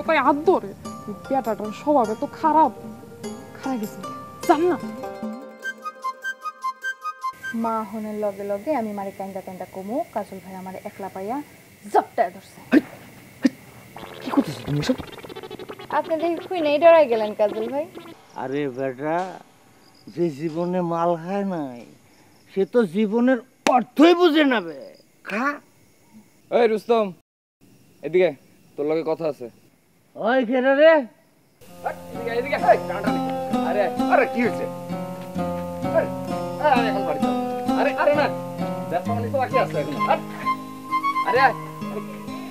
পায়ে হাত ধরে। বেটাটার স্বভাব এত খারাপ, খারাপ গেছে জান না। মা হনের লগে লগে আমি মারে কান্দা কান্দা কমু কাজল ভাই আমার একলা পাইয়া জপটায় ধরছে। কি করতেছ তুমি সব? আপনি দেখি খুই নেই ডরাই গেলেন কাজল ভাই। আরে বেটা, যে জীবনে মাল খায় নাই সে তো জীবনের অর্থই বুঝে নেবে। খা। এই রুস্তম, এদিকে, তোর লগে কথা আছে। ওই খেলে রে। এদিকে এদিকে, এই টানাটানি। আরে আরে কি হয়েছে? আরে আরে এখন বাড়ি চল। আরে আরে না, ব্যবসা বাণিজ্য বাকি আছে এখন। আরে আরে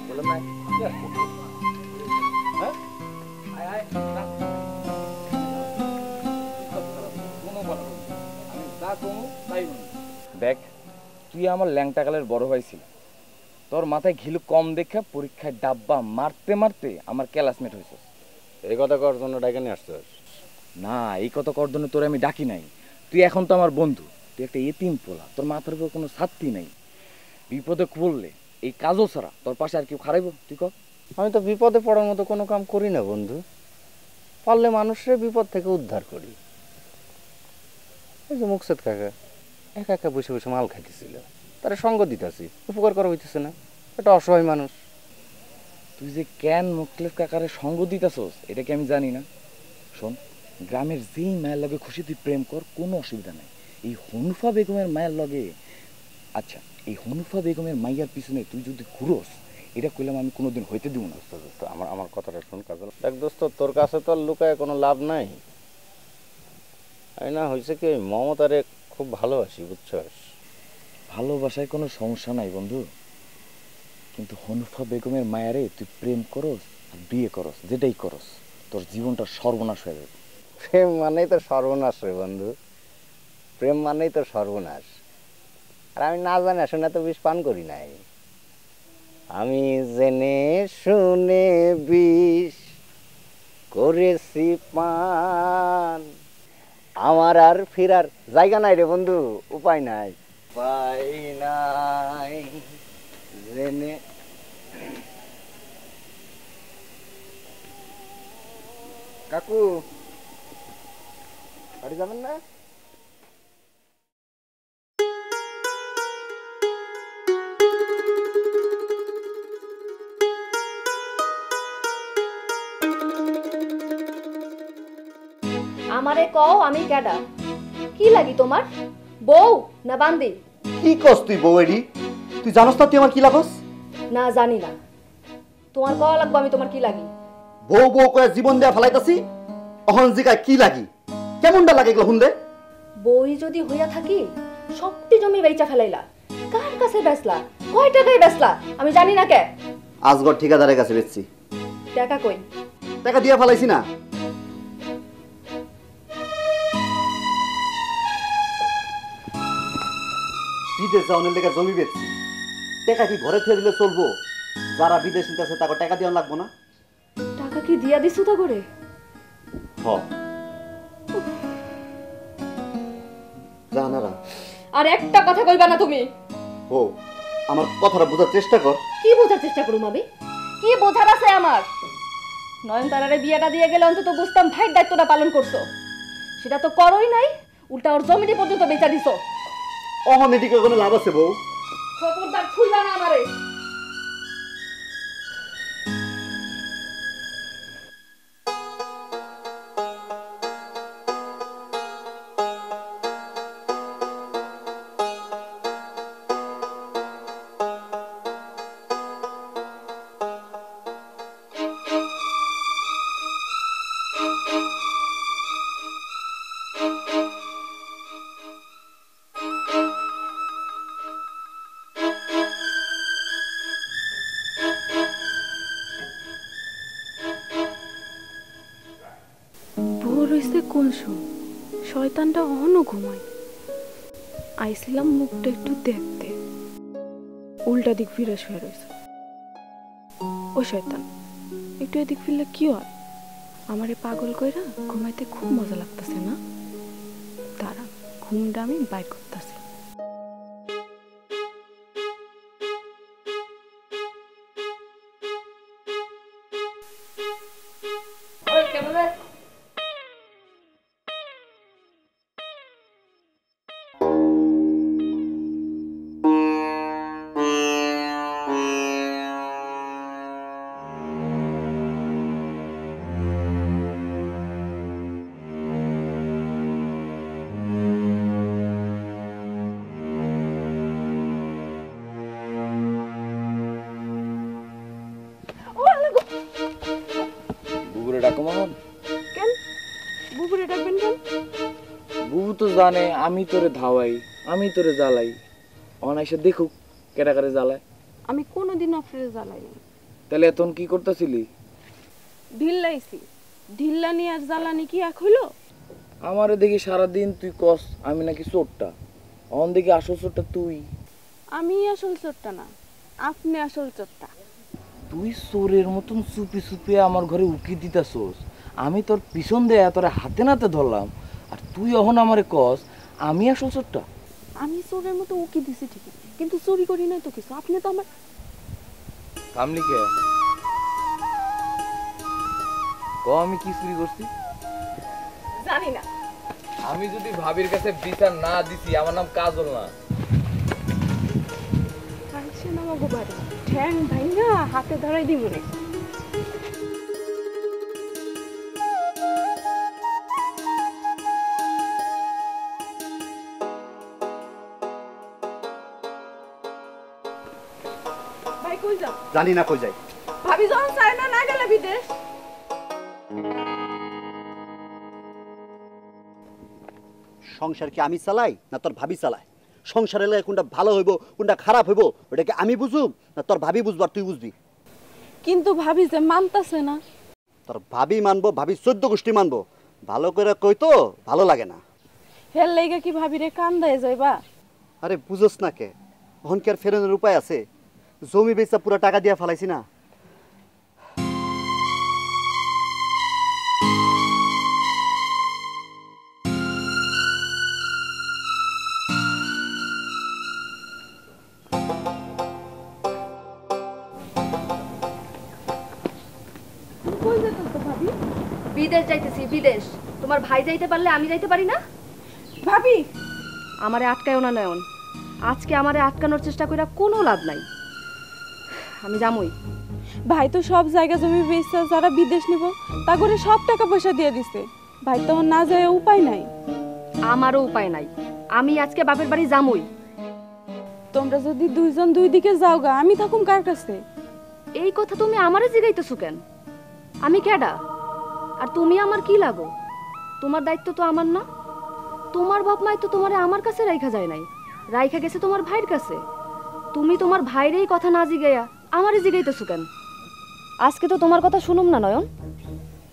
বললাম না কি আছে? হ্যাঁ আয় আয় না। কোনো বলো আমি যা কমু তাই বলি। দেখ, তুই আমার ল্যাংটাকালের বড় ভাই ছিল। তোর মাথায় ঘিলু কম দেখা পরীক্ষায় ডাব্বা মারতে মারতে আমার ক্লাসমেট হয়েছিস। এই কথা কর জন্য ডাকে নিয়ে আসছিস? না, এই কথা কর জন্য তোরে আমি ডাকি নাই। তুই এখন তো আমার বন্ধু, তুই একটা এতিম পোলা, তোর মাথার উপর কোনো ছাত্রী নাই। বিপদে পড়লে এই কাজও ছাড়া তোর পাশে আর কেউ খারাইব? তুই কর। আমি তো বিপদে পড়ার মতো কোনো কাম করি না বন্ধু, পারলে মানুষের বিপদ থেকে উদ্ধার করি। এই যে মুকসেদ কাকা একা একা বসে বসে মাল খাইতেছিল, তারা সঙ্গ দিতেছি, উপকার করা হইতেছে না, এটা অসহায় মানুষ। তুই যে কেন মুখলেফ কাকারে সঙ্গ দিতেছস এটা কি আমি জানি না? শোন, গ্রামের যেই মায়ের লগে খুশি তুই প্রেম কর, কোনো অসুবিধা নাই। এই হনুফা বেগমের মায়ের লগে, আচ্ছা এই হনুফা বেগমের মাইয়ার পিছনে তুই যদি ঘুরোস, এটা কইলাম আমি কোনোদিন হইতে দিব না। দোস্ত আমার আমার কথাটা শোন কাজল। দেখ দোস্ত, তোর কাছে তো আর লুকায় কোনো লাভ নাই। আমি না হয়েছে কি মমতারে খুব ভালোবাসি, বুঝছস? ভালোবাসায় কোনো সমস্যা নাই বন্ধু, কিন্তু হনুফা বেগমের মায়ারে তুই প্রেম করস আর বিয়ে করস, যেটাই করস তোর জীবনটা সর্বনাশ হয়ে যাবে। প্রেম মানেই তো সর্বনাশ রে বন্ধু, প্রেম মানেই তো সর্বনাশ। আর আমি না জানি শুনে তো বিষ পান করি নাই। আমি জেনে শুনে বিষ করেছি পান, আমার আর ফেরার জায়গা নাই রে বন্ধু, উপায় নাই, উপায় নাই জেনে। কাকু বাড়ি যাবেন না? আমারে কও আমি কেডা? কি লাগি তোমার? বউ না বান্দি? কি কস তুই বউয়েরই? তুই জানোস না তুই আমার কি লাগস? না জানি না, তোমার কওয়া লাগবো আমি তোমার কি লাগি? বউ বউ করে জীবন দেয়া ফেলাইতাছি, অহন জিগায় কি লাগি? কেমনটা লাগে এগুলো হুনলে? বই যদি হইয়া থাকি সবটি জমি বেচা ফেলাইলা, কার কাছে বেচলা, কয় টাকায় বেচলা আমি জানি না। কে? আজগর ঠিকাদারের কাছে বেচছি। টাকা কই? টাকা দিয়া ফেলাইছি না। বিদেশ যাওয়ানোর লেগে জমি বেচছি, টাকা কি ঘরে থেকে দিলে চলবো? যারা বিদেশ নিতে আছে তাকে টাকা দেওয়া লাগবো না? টাকা কি দিয়া দিছো তা করে? হ জানারা। আর একটা কথা কইবা না তুমি। ও আমার কথাটা বোঝার চেষ্টা কর। কি বোঝার চেষ্টা করুম আমি? কি বোঝার আছে আমার? নয়নতারারে বিয়েটা দিয়ে গেলে অন্তত বুঝতাম ভাইয়ের দায়িত্বটা পালন করছো, সেটা তো করোই নাই, উল্টা ওর জমিটি পর্যন্ত বেচা দিছো। অহন এদিকে কোনো লাভ আছে বউ? খবরদার ছুঁইবা না আমারে। ভোর হইছে কোন সময়? শয়তানটা অহনো ঘুমায়। আইছিলাম মুখটা একটু দেখতে, উল্টা দিক ফিরে শুয়ে রয়েছে। ও শয়তান, একটু এদিক ফিরলে কি হয়? আমারে পাগল কইরা ঘুমাইতে খুব মজা লাগতেছে না? তারা ঘুমটা আমি বাইর করতেছি। বুবুরে ডাকো মামন। কেন বুবুরে ডাকবেন কেন? বুবু তো জানে আমি তোরে ধাওয়াই, আমি তোরে জ্বালাই। অনাইসে দেখুক কেটা করে জ্বালায়। আমি কোনোদিন অফিসে জ্বালাইনি। তাহলে এখন কি করতেছিলি? ঢিল্লাইছি। ঢিল্লানি আর জ্বালানি কি এক হইলো? আমারে দেখি সারাদিন তুই কস আমি নাকি চোরটা, অন দেখি আসল চোরটা তুই। আমি আসল চোরটা না, আপনি আসল চোরটা। তুই চোরের মতন চুপি চুপি আমার ঘরে উকি দিতাছোস, আমি তোর পিছন দিয়ে তোর হাতে নাতে ধরলাম, আর তুই এখন আমারে কস আমি আসল চোরটা। আমি চোরের মতো উকি দিছি ঠিকই, কিন্তু চুরি করি নাই তো কিছু। আপনি তো আমার কামলি কে ক আমি কি চুরি করছি? জানি না। আমি যদি ভাবির কাছে বিচার না দিছি আমার নাম কাজল না। কালসে নামাবো বাড়ি, ঠ্যাং ভাইঙ্গা হাতে ধরাই দিব রে। ভাই কই যাও? জানি না কই যাই। ভাবি যখন চায় না, না গেলে বিদেশ। সংসার কি আমি চালাই না তোর ভাবি চালায়? সংসার এলাকায় কোনটা ভালো হইব কোনটা খারাপ হইব ওটাকে আমি বুঝুম না তোর ভাবি বুঝবার তুই বুঝবি? কিন্তু ভাবি যে মানতাছে না। তোর ভাবি মানবো, ভাবি 14 গোষ্ঠী মানবো, ভালো করে কই তো ভালো লাগে না। হের লেগে কি ভাবিরে কান্দায় যাইবা? আরে বুঝোস না কে, এখন কি আর ফেরানোর উপায় আছে? জমি বেচা পুরো টাকা দিয়া ফেলাইছি না। কই যেতেছো ভাবি? বিদেশ যাইতেছি, বিদেশ। তোমার ভাই যাইতে পারলে আমি যাইতে পারি না? ভাবি আমারে আটকায়ও না নয়ন, আজকে আমারে আটকানোর চেষ্টা কইরা কোনো লাভ নাই। আমি যামই। ভাই তো সব জায়গা জমি বেচছে, যারা বিদেশ নিব তা করে সব টাকা পয়সা দিয়ে দিছে। ভাই তো না যায় উপায় নাই। আমারও উপায় নাই, আমি আজকে বাপের বাড়ি যামই। তোমরা যদি দুইজন দুই দিকে যাও গা, আমি থাকুম কার কাছে? এই কথা তুমি আমারে জিগাইতেছো কেন? আমি কেডা আর তুমি আমার কি লাগো? তোমার দায়িত্ব তো আমার না। তোমার বাপ মাই তো তোমারে আমার কাছে রাইখা যায় নাই, রাইখা গেছে তোমার ভাইয়ের কাছে। তুমি তোমার ভাইয়ের এই কথা না জিগাইয়া আমারে জিগাইতেছো কেন? আজকে তো তোমার কথা শুনুম না নয়ন।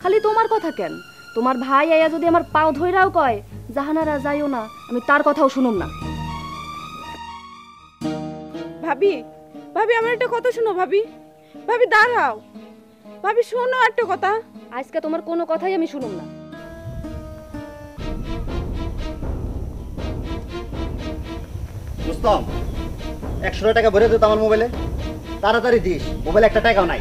খালি তোমার কথা কেন, তোমার ভাই আয়া যদি আমার পাও ধইরাও কয় জাহানারা যাইও না, আমি তার কথাও শুনুম না। ভাবি ভাবি আমার একটা কথা শোনো। ভাবি ভাবি দাঁড়াও। ভাবি শোনো একটা কথা। আজকে তোমার কোনো কথাই আমি শুনুম না। রুস্তম, 100 টাকা ভরে দিত আমার মোবাইলে, তাড়াতাড়ি দিস, মোবাইলে একটা টাকাও নাই।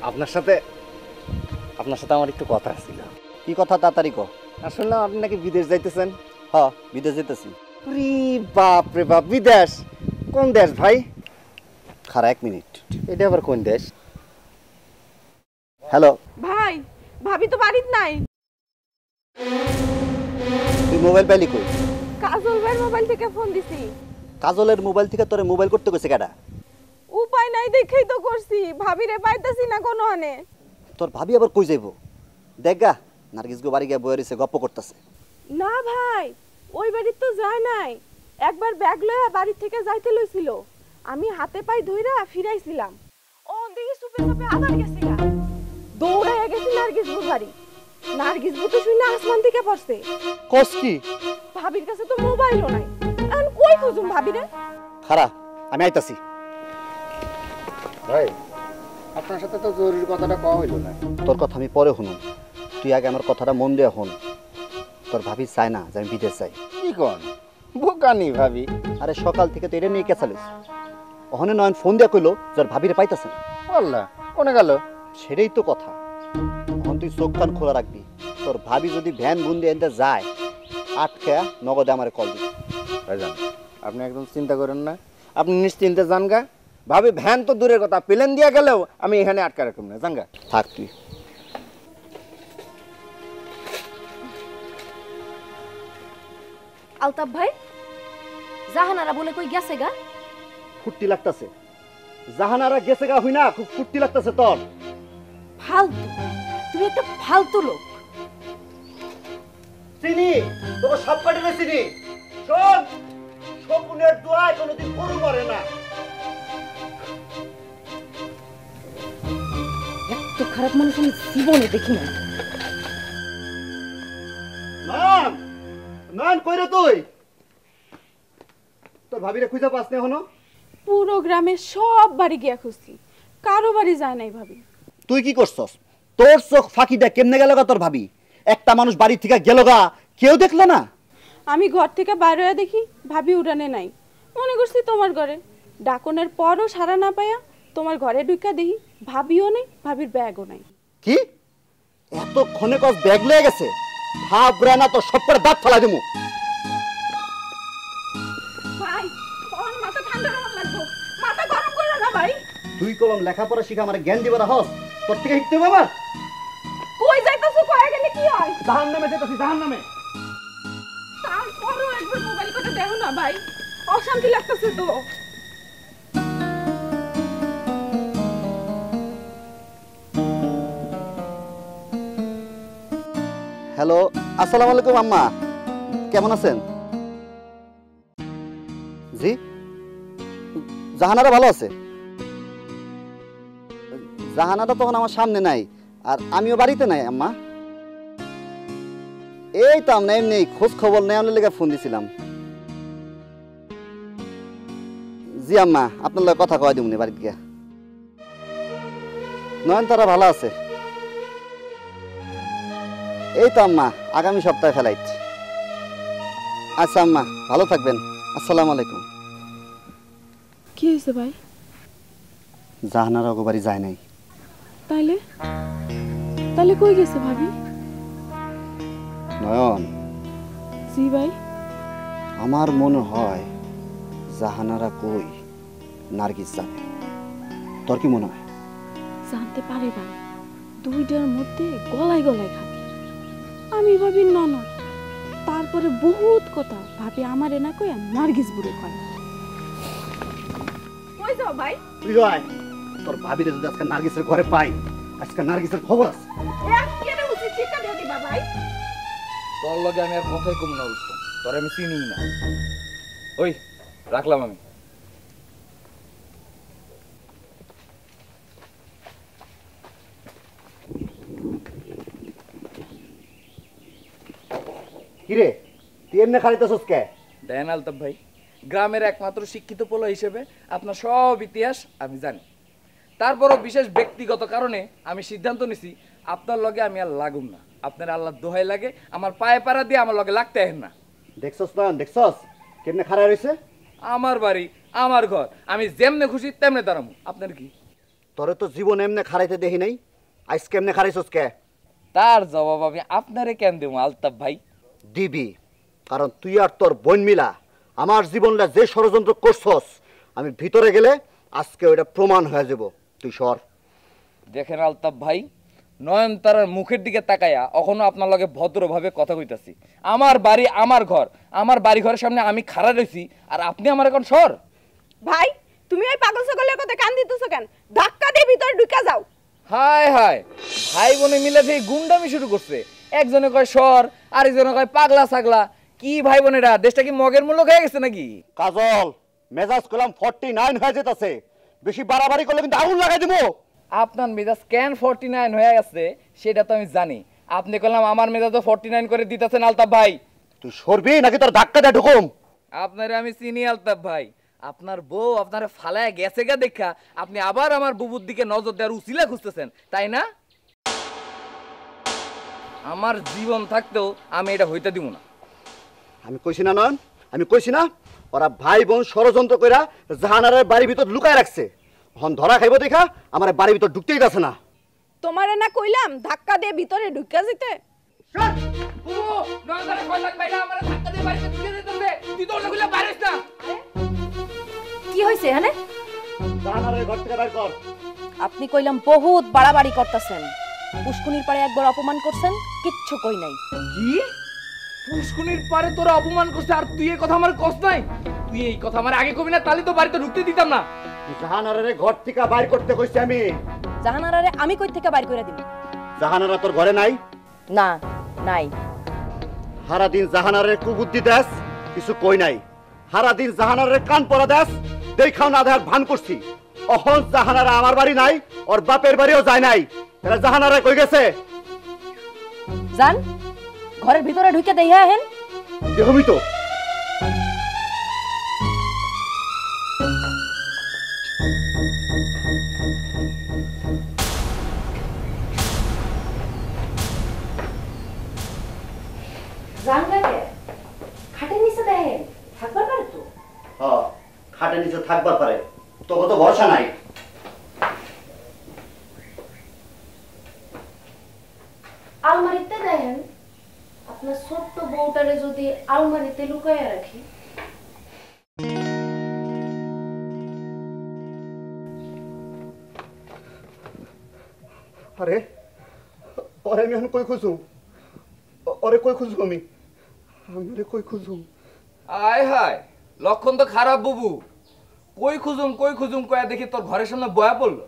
আপনার সাথে আমার একটু কথা ছিল। কি কথা তাড়াতাড়ি ক। আসলে আপনি নাকি বিদেশ যাইতেছেন? হ, বিদেশ যেতেছি। রে বাপ রে বাপ, বিদেশ? কোন দেশ ভাই? খারা 1 মিনিট। এটা আবার কোন দেশ? হ্যালো, ভাই ভাবি তো বাড়িতে নাই। তুই মোবাইল পাইলি কই? কাজল ভাইয়ের মোবাইল থেকে ফোন দিছি। কাজলের মোবাইল থেকে তোরে মোবাইল করতে কইছে কেডা? উপায় নাই দেখেই তো করছি, ভাবিরে পাইতাছি না কোনো আনে। তোর ভাবি আবার কই যাইব? দেখ গা, নার্গিস গো বাড়ি গিয়ে বইয়ে রইছে, গপ্প করতেছে। না ভাই, ওই বাড়ির তো যায় নাই। একবার ব্যাগ লয়া বাড়ি থেকে যাইতে লইছিল, আমি হাতে পাই ধইরা ফিরাইছিলাম। ও দেখি সুপে সুপে আবার গেছিলা, দৌড়াইয়া গেছি নার্গিস বুর বাড়ি। নার্গিস বু তো শুনে আসমান থেকে পড়ছে। কস কি? ভাবির কাছে তো মোবাইলও নাই, এখন কই খুঁজুম ভাবিরে? খারা, আমি আইতাছি। ভাই, আপনার সাথে তো জরুরি কথাটা কওয়া হইল না। তোর কথা আমি পরে শুনুম, তুই আগে আমার কথাটা মন দিয়ে হন। তোর ভাবি চায় না যে আমি বিদেশ যাই। কি কন? বোকানি ভাবি। আরে সকাল থেকে তো এটা নিয়ে কেচালিস। ওখানে নয়ন ফোন দিয়া কইলো যে ওর ভাবিরে পাইতাছে না। আল্লাহ, কোনে গেল? সেটাই তো কথা। এখন তুই চোখ কান খোলা রাখবি। তোর ভাবি যদি ভ্যান বন্দি এনতে যায় আটকা নগদে আমার কল দিবি। ভাইজান আপনি একদম চিন্তা করেন না, আপনি নিশ্চিন্তে যান গা। ভাবি ভ্যান তো দূরের কথা, প্লেন দিয়া গেলেও আমি এখানে আটকা রাখুন না, যান গা। থাক তুই। আলতাফ ভাই, জাহানারা বলে কই গেছে গা? ফুর্তি লাগতাছে। জাহানারা গেছে গা হই না, খুব ফুর্তি লাগতাছে তোর। ফালতু, তুমি একটা ফালতু লোক। চিনি তোকে সব কাটে চিনি। শোন, শকুনের দোয়ায় কোনোদিন গরু মরে না। এত খারাপ মানুষ আমি জীবনে দেখি না। মান মান কইরে তুই তোর ভাবিরে খুঁজে পাস না হনো? পুরো গ্রামে সব বাড়ি গিয়া খুঁজছি, কারো বাড়ি যায় নাই ভাবি। তুই কি করছস? তোর চোখ ফাঁকিটা কেমনে গেল গা তোর ভাবি? একটা মানুষ বাড়ি থেকে গেল গা, কেউ দেখলো না? আমি ঘর থেকে বাইরে হয়ে দেখি ভাবি উড়ানে নাই। মনে করছি তোমার ঘরে, ডাকনের পরও সারা না পাইয়া তোমার ঘরে ঢুকা দেখি ভাবিও নেই, ভাবির ব্যাগও নাই। কি এতক্ষণে কস ব্যাগ লয়ে গেছে? ভাবরা না তো সব করে দাঁত ফেলা দিমু। ভাই আমার মাথা ঠান্ডা লাগবে, মাথা গরম করো না ভাই। তুই কলম লেখাপড়া শিখা আমার জ্ঞান দিবার হস, তোর থেকে শিখতে হবে আমার। কই যাইতাছো, কয়ে গেলে কি হয়? জাহান্নামে যেতেছি, জাহান্নামে। তারপরও একবার মোবাইল করে দেখো না ভাই, অশান্তি লাগতেছে তো। হ্যালো, আসসালামু আলাইকুম আম্মা, কেমন আছেন? জি, জাহানারা ভালো আছে। জাহানারা তখন আমার সামনে নাই, আর আমিও বাড়িতে নাই আম্মা। এই তো আমরা এমনি খোঁজ খবর নেওয়ার লেগে ফোন দিছিলাম। জি আম্মা, আপনার লগে কথা কয় দিমুনি বাড়িতে গিয়া। নয়নতারা ভালো আছে। এই তো আম্মা, আগামী সপ্তাহে ফ্লাইট। আচ্ছা আম্মা, ভালো থাকবেন। আসসালামু আলাইকুম। কি হয়েছে ভাই? জাহানারা ওগো বাড়ি যায় নাই। তাইলে তাইলে কই গেছে ভাবি? নয়ন, জি ভাই। আমার মনে হয় জাহানারা কই নার্গিস জানে। তোর কি মনে হয়? জানতে পারে ভাই, দুইটার মধ্যে গলায় গলায় খাবে। আমি ভাবি ননদ, তারপরে বহুত কথা ভাবি আমারে না কইয়া নার্গিস বুড়ে কয়। কই যাও ভাই? তুই আয়, তোর ভাবিরে যদি আজকে নার্গিসের ঘরে পাই, আজকে নার্গিসের খবর আছে। কেন উচিত শিক্ষা দিয়ে দিবা ভাই? তোর লগে আমি আর কথাই কম না রুস্তম, তোর আমি চিনি না। ওই রাখলাম আমি। কিরে তুই এমনি খালিতেছস কে? দেন আলতাফ ভাই, গ্রামের একমাত্র শিক্ষিত পোলা হিসেবে আপনার সব ইতিহাস আমি জানি। তারপরও বিশেষ ব্যক্তিগত কারণে আমি সিদ্ধান্ত নিছি আপনার লগে আমি আর লাগুম না। আপনার আল্লাহর দোহাই লাগে, আমার পায়ে পাড়া দিয়ে আমার লগে লাগতে হেন না। দেখছস না, দেখছস কেমনে খাড়া রইছে? আমার বাড়ি, আমার ঘর, আমি যেমনে খুশি তেমনে দাঁড়াবো। আপনার কি? তোরে তো জীবন এমনে খাড়াইতে দেখি নাই, আজ কেমনে খাড়াইছস কে? তার জবাব আমি আপনারে কেন দেবো আলতাফ ভাই? দিবি, কারণ তুই আর তোর বোন মিলা আমার জীবনটা যে ষড়যন্ত্র করছস, আমি ভিতরে গেলে আজকে ওইটা প্রমাণ হয়ে যাব। তুই সর। দেখেন আলতাফ ভাই, নয়নতারার মুখের দিকে তাকাইয়া এখনো আপনার লগে ভদ্রভাবে কথা কইতাছি। আমার বাড়ি, আমার ঘর, আমার বাড়ি ঘরের সামনে আমি খাড়া রইছি, আর আপনি আমার এখন সর। ভাই তুমি এই পাগল ছাগলের কথা কান দিতেছো কেন? ধাক্কা দিয়ে ভিতরে ঢুকা যাও। হায় হায়, ভাই বোনে মিলে সেই গুন্ডামি শুরু করছে। একজনে কয় সর, আরেকজনে কয় পাগলা ছাগলা। কি ভাই বোনেরা, দেশটা কি মগের মূল্য হয়ে গেছে নাকি? কাজল, মেজাজ কলাম 49 হয়ে যেতেছে, বেশি বাড়াবাড়ি করলে কিন্তু আগুন লাগাই দিব। আপনার মেজাজ কেন 49 হয়ে গেছে সেটা তো আমি জানি। আপনি কইলাম আমার মেজাজও 49 করে দিতেছেন আলতাফ ভাই। তুই সরবি নাকি তোর ধাক্কা দিয়ে ঢুকুম? আপনারে আমি চিনি আলতাফ ভাই। আপনার বউ আপনারে ফালায় গেছে গা দেখা আপনি আবার আমার বুবুর দিকে নজর দেওয়ার উচিলা খুঁজতেছেন, তাই না? আমার জীবন থাকতেও আমি এটা হইতে দিব না। আমি কইছি না নয়ন, আমি কইছি না ওরা ভাই বোন ষড়যন্ত্র কইরা জাহানারের বাড়ির ভিতর লুকায় রাখছে। এখন ধরা খাইব দেখা আমার বাড়ির ভিতর ঢুকতেই যাচ্ছে না। তোমারে না কইলাম ধাক্কা দিয়ে ভিতরে ঢুকা যেতে। কি হইছে এখানে? জাহানারের ঘর থেকে বের কর। আপনি কইলাম বহুত বাড়াবাড়ি করতেছেন, পুষ্কুনির পারে একবার অপমান করছেন, কিচ্ছু কই নাই। কি পুষ্কুনির পারে তোরা অপমান করছে আর তুই এই কথা আমার কষ্ট নাই? তুই এই কথা আমার আগে কবি না, তাহলে তো বাড়িতে ঢুকতে দিতাম না। জাহানারের ঘর থেকে বাইর করতে কইছি আমি। জাহানারারে আমি কই থেকে বাইর করে দিই? জাহানারা তোর ঘরে নাই? না, নাই। সারাদিন জাহানারের কুবুদ্ধি দেশ, কিছু কই নাই। সারাদিন জাহানারের কান পরা দেশ, দেখাও না দেখার ভান করছি। অহন জাহানারা আমার বাড়ি নাই, ওর বাপের বাড়িও যায় নাই। তাহলে জাহানারা কই গেছে? জান, ঘরের ভিতরে ঢুকে দেইয়া হেন। দেখবি তো। জান লাগে খাটের নিচে দেখেন, থাকবার পারে তো? হ্যাঁ, খাটের নিচে থাকবার পারে, তোকে তো ভরসা নাই। আলমারিতে দেখেন, আপনার ছোট্ট বউটারে যদি আলমারিতে লুকাইয়া রাখি। আরে ওরে আমি এখন কই খুঁজু? ওরে কই খুঁজু? আমি ওরে কই খুঁজু? আয় হায়, লক্ষণ তো খারাপ বুবু। কই খুঁজুম কয়া দেখি তোর ঘরের সামনে বয়া পড়লো।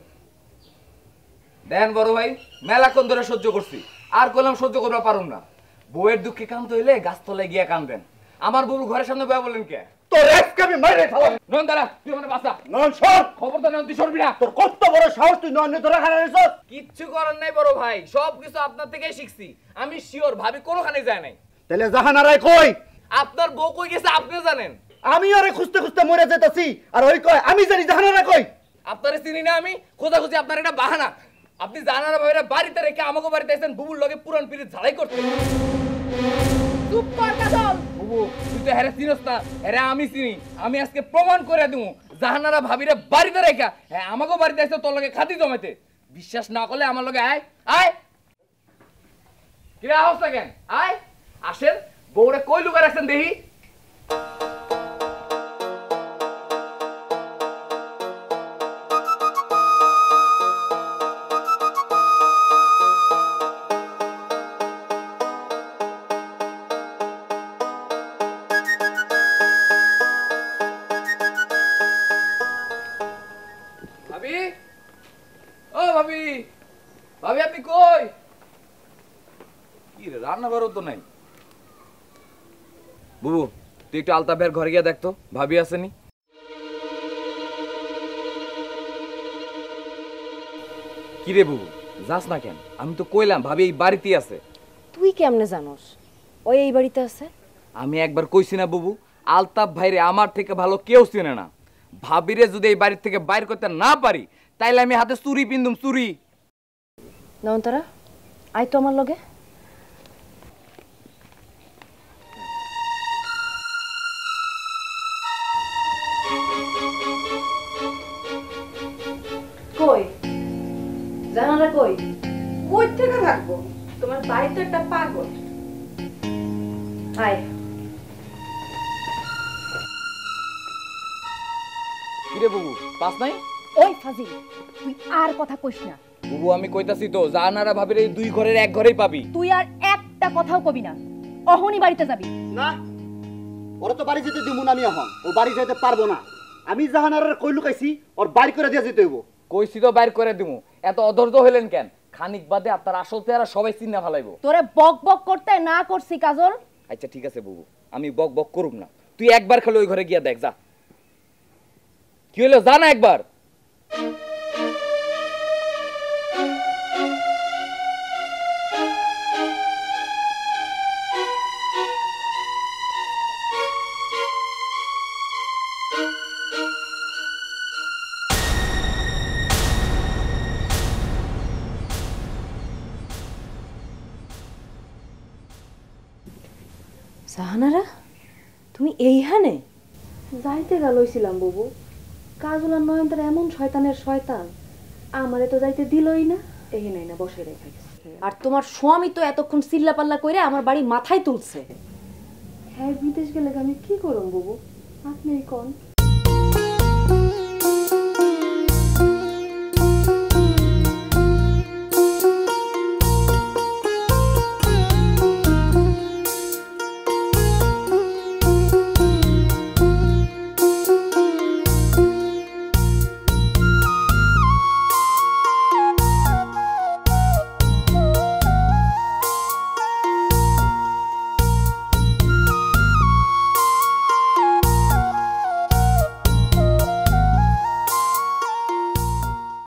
দেন বড় ভাই, মেলাক্ষণ ধরে সহ্য করছি, আর কইলাম সহ্য করবা পারুম না। বউয়ের দুঃখে কান্ত হইলে গাছতলায় গিয়া কানবেন। আমার বুবু ঘরের সামনে বয়া বললেন কে? তোর এক্সকে আমি মাইরে ফেলাম। নন দাঁড়া, তুই মানে বাঁচা। নন সর। খবরদার নন, তুই সরবি না। তোর কত বড় সাহস, তুই নন ধরে খানা নিছস? কিচ্ছু করার নাই বড় ভাই, সব কিছু আপনার থেকেই শিখছি। আমি শিওর ভাবি কোনোখানে যায় নাই। তাহলে জাহানারাই কই? আপনার বউ কই গেছে আপনি জানেন? আমি ওরে খুঁজতে খুঁজতে মরে যেতেছি, আর ওই কয় আমি জানি জাহানারা কই। আপনারে চিনি না আমি, খোঁজাখুঁজি আপনার এটা বাহানা। আপনি জানার ভাবে বাড়িতে রেখে আমাকে বাড়িতে এসেছেন বুবুর লগে পুরান পিরিত ঝাড়াই করতে। চুপ কর কাজল। বুবু তুই তো হেরে চিনস না, হেরে আমি চিনি। আমি আজকে প্রমাণ করে দেবো জাহানারা ভাবিরে বাড়িতে রেখা হ্যাঁ আমাকে বাড়িতে এসে তোর লগে খাতি জমাইতে। বিশ্বাস না করলে আমার লগে আয় আয়। কি অবস্থা কেন? আয় আসেন, বউরে কই লুকা রাখছেন দেখি। ভাবি, ও ভাবি, ভাবি আপনি কই? কি রে, রান্নাঘরও তো নাই। বুবু তুই একটু আলতা ভাইয়ের ঘরে গিয়ে দেখতো ভাবি আসেনি। কি রে বুবু, যাস না কেন? আমি তো কইলাম ভাবি এই বাড়িতেই আছে। তুই কেমনে জানোস ওই এই বাড়িতে আছে? আমি একবার কইছি না বুবু, আলতাফ ভাইরে আমার থেকে ভালো কেউ চিনে না। ভাবিরে যদি এই বাড়ি থেকে বাইর করতে না পারি তাইলে আমি হাতে চুরি পিন্দুম, চুরি। নয়নতারা আয় তো আমার লগে। কই জানালা কই? কই থেকে থাকবো? তোমার বাড়িতে একটা পাগল। আয়। কিরে বুবু, পাস নাই? ওই ফাজিল, তুই আর কথা কইস না। বুবু আমি কইতাছি তো জানারা ভাবির এই দুই ঘরের এক ঘরেই পাবি। তুই আর একটা কথাও কবি না, অহনি বাড়িতে যাবি। না, ওরা তো বাড়ি যেতে দিমু না আমি এখন। ও বাড়ি যেতে পারবো না। আমি জাহানারার কই লুকাইছি, ওর বাড়ি করে দিয়ে যেতে হইব। কইছি তো বাইর করে দিমু। এত অধৈর্য হইলেন কেন? খানিক বাদে আপনার আসল চেহারা সবাই চিন্না ফেলাইবো। তোরে বক বক করতে না করছি কাজল। আচ্ছা ঠিক আছে বুবু, আমি বক বক করুম না। তুই একবার খালি ওই ঘরে গিয়া দেখ, যা। কি হলো, যা না একবার। জাহানারা তুমি এইখানে? যাইতে গেলছিলাম বুবু, কাজল আর নয়নতারা এমন শয়তানের শয়তান, আমারে তো যাইতে দিলই না। এই নাই না বসে রেখে গেছে। আর তোমার স্বামী তো এতক্ষণ চিল্লাপাল্লা করে আমার বাড়ি মাথায় তুলছে। হ্যাঁ বিদেশ গেলে আমি কি করব বাবু, আপনি কোন?